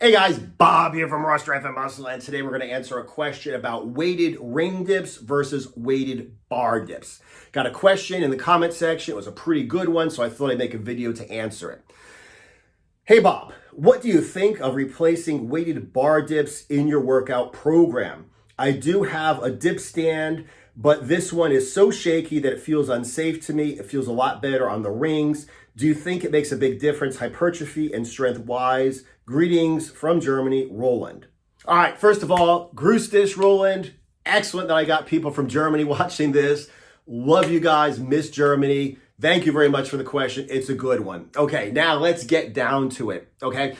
Hey guys, Bob here from Raw Strength and Muscle, and today we're going to answer a question about weighted ring dips versus weighted bar dips. Got a question in the comment section. It was a pretty good one, so I thought I'd make a video to answer it. Hey Bob, what do you think of replacing weighted bar dips in your workout program? I do have a dip stand, but this one is so shaky that it feels unsafe to me. It feels a lot better on the rings. Do you think it makes a big difference hypertrophy and strength-wise? Greetings from Germany, Roland. All right, first of all, grüß dich, Roland. Excellent that I got people from Germany watching this. Love you guys, miss Germany. Thank you very much for the question. It's a good one. Okay, now let's get down to it, okay?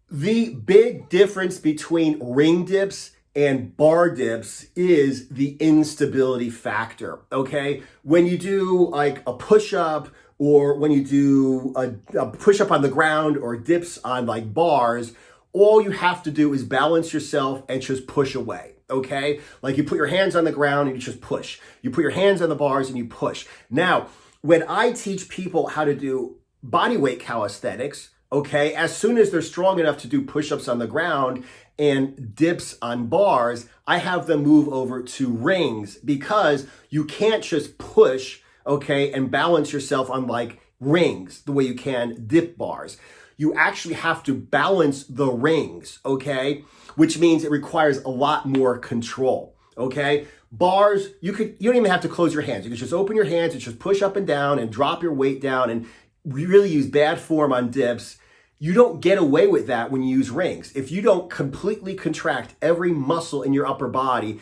The big difference between ring dips and bar dips is the instability factor, okay? When you do like a push-up or when you do a push-up on the ground or dips on like bars, all you have to do is balance yourself and just push away, okay? Like you put your hands on the ground and you just push. You put your hands on the bars and you push. Now, when I teach people how to do bodyweight calisthenics, okay, as soon as they're strong enough to do push-ups on the ground and dips on bars, I have them move over to rings because you can't just push, okay, and balance yourself on like rings the way you can dip bars. You actually have to balance the rings, okay, which means it requires a lot more control, okay? Bars, you don't even have to close your hands. You can just open your hands and just push up and down and drop your weight down and really use bad form on dips. You don't get away with that when you use rings. If you don't completely contract every muscle in your upper body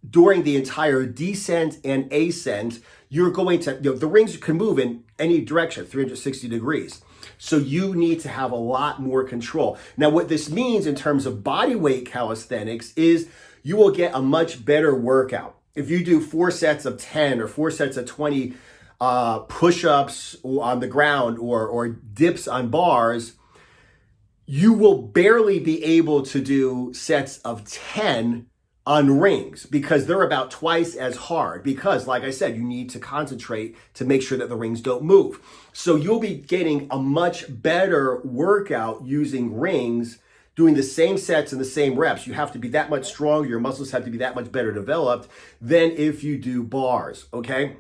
during the entire descent and ascent, you're going to, the rings can move in any direction, 360 degrees. So you need to have a lot more control. Now, what this means in terms of body weight calisthenics is you will get a much better workout. If you do 4 sets of 10 or 4 sets of 20 push-ups on the ground or dips on bars, you will barely be able to do sets of 10 on rings because they're about twice as hard because, like I said, you need to concentrate to make sure that the rings don't move. So you'll be getting a much better workout using rings, doing the same sets and the same reps. You have to be that much stronger. Your muscles have to be that much better developed than if you do bars, okay?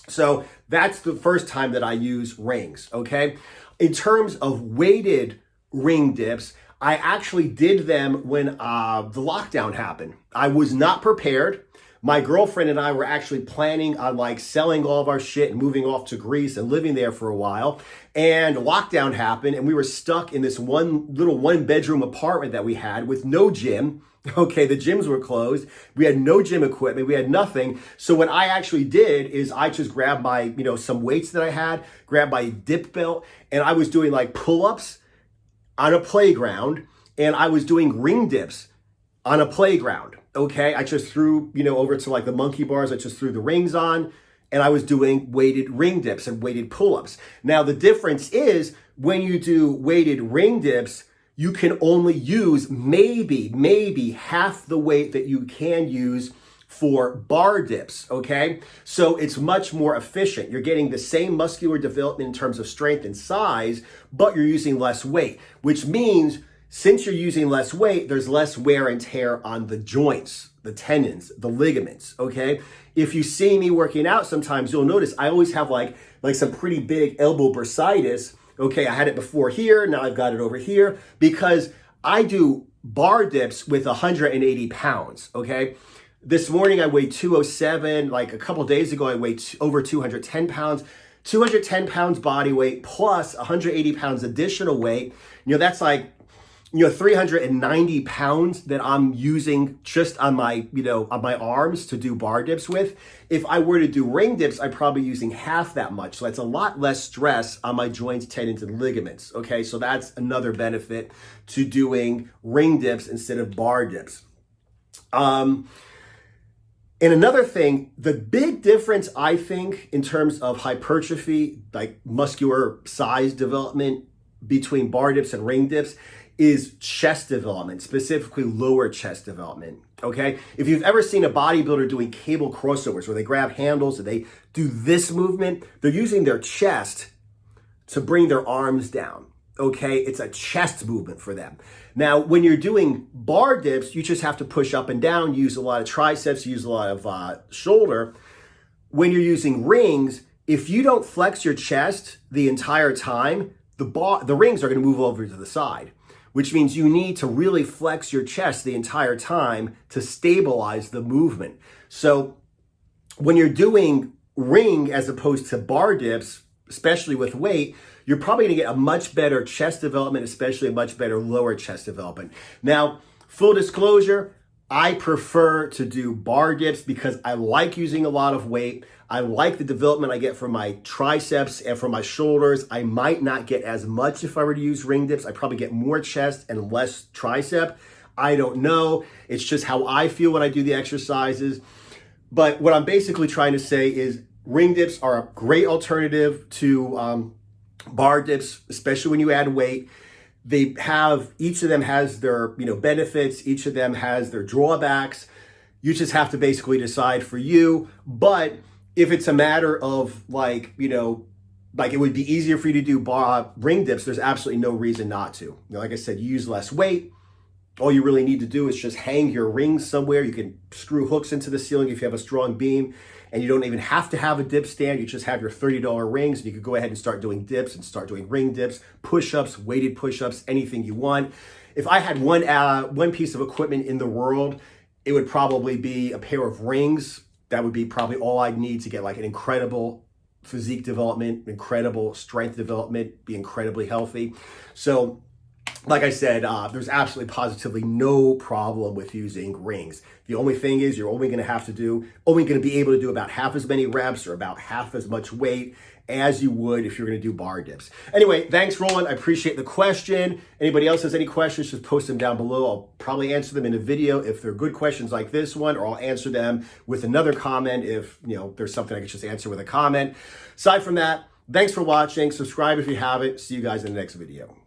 So that's the first time that I use rings, okay? In terms of weighted ring dips, I actually did them when the lockdown happened. I was not prepared. My girlfriend and I were actually planning on like selling all of our shit and moving off to Greece and living there for a while. And lockdown happened and we were stuck in this one bedroom apartment that we had with no gym. Okay, the gyms were closed. We had no gym equipment. We had nothing. So what I actually did is I just grabbed my, some weights that I had, grabbed my dip belt, and I was doing like pull-ups on a playground, and I was doing ring dips on a playground, okay? I just threw, over to like the monkey bars, I just threw the rings on, and I was doing weighted ring dips and weighted pull-ups. Now, the difference is when you do weighted ring dips, you can only use maybe half the weight that you can use for bar dips, okay? So it's much more efficient. You're getting the same muscular development in terms of strength and size, but you're using less weight, which means since you're using less weight, there's less wear and tear on the joints, the tendons, the ligaments, okay? If you see me working out sometimes, you'll notice I always have like some pretty big elbow bursitis. Okay, I had it before here, now I've got it over here because I do bar dips with 180 pounds, okay? This morning I weighed 207, like a couple days ago I weighed over 210 pounds. 210 pounds body weight plus 180 pounds additional weight. That's like, 390 pounds that I'm using just on my, on my arms to do bar dips with. If I were to do ring dips, I'm probably using half that much. So that's a lot less stress on my joints, tendons, and ligaments. Okay, so that's another benefit to doing ring dips instead of bar dips. And another thing, the big difference, I think, in terms of hypertrophy, like muscular size development between bar dips and ring dips, is chest development, specifically lower chest development, okay? If you've ever seen a bodybuilder doing cable crossovers where they grab handles and they do this movement, they're using their chest to bring their arms down, okay? It's a chest movement for them. Now, when you're doing bar dips, you just have to push up and down, use a lot of triceps, use a lot of shoulder. When you're using rings, if you don't flex your chest the entire time, the rings are going to move over to the side, which means you need to really flex your chest the entire time to stabilize the movement. So when you're doing ring as opposed to bar dips, especially with weight, you're probably going to get a much better chest development, especially a much better lower chest development. Now, full disclosure, I prefer to do bar dips because I like using a lot of weight. I like the development I get from my triceps and from my shoulders. I might not get as much if I were to use ring dips. I probably get more chest and less tricep. I don't know. It's just how I feel when I do the exercises. But what I'm basically trying to say is ring dips are a great alternative to bar dips, especially when you add weight. Each of them has their, benefits. Each of them has their drawbacks. You just have to basically decide for you. But if it's a matter of it would be easier for you to do ring dips, there's absolutely no reason not to. Like I said, you use less weight. All you really need to do is just hang your rings somewhere. You can screw hooks into the ceiling if you have a strong beam, and you don't even have to have a dip stand. You just have your $30 rings, and you could go ahead and start doing dips and start doing ring dips, push-ups, weighted push-ups, anything you want. If I had one piece of equipment in the world, it would probably be a pair of rings. That would be probably all I'd need to get like an incredible physique development, incredible strength development, be incredibly healthy. So like I said, there's absolutely positively no problem with using rings. The only thing is you're only going to be able to do about half as many reps or about half as much weight as you would if you're going to do bar dips. Anyway, thanks, Roland. I appreciate the question. Anybody else has any questions, just post them down below. I'll probably answer them in a video if they're good questions like this one, or I'll answer them with another comment if there's something I can just answer with a comment. Aside from that, thanks for watching. Subscribe if you haven't. See you guys in the next video.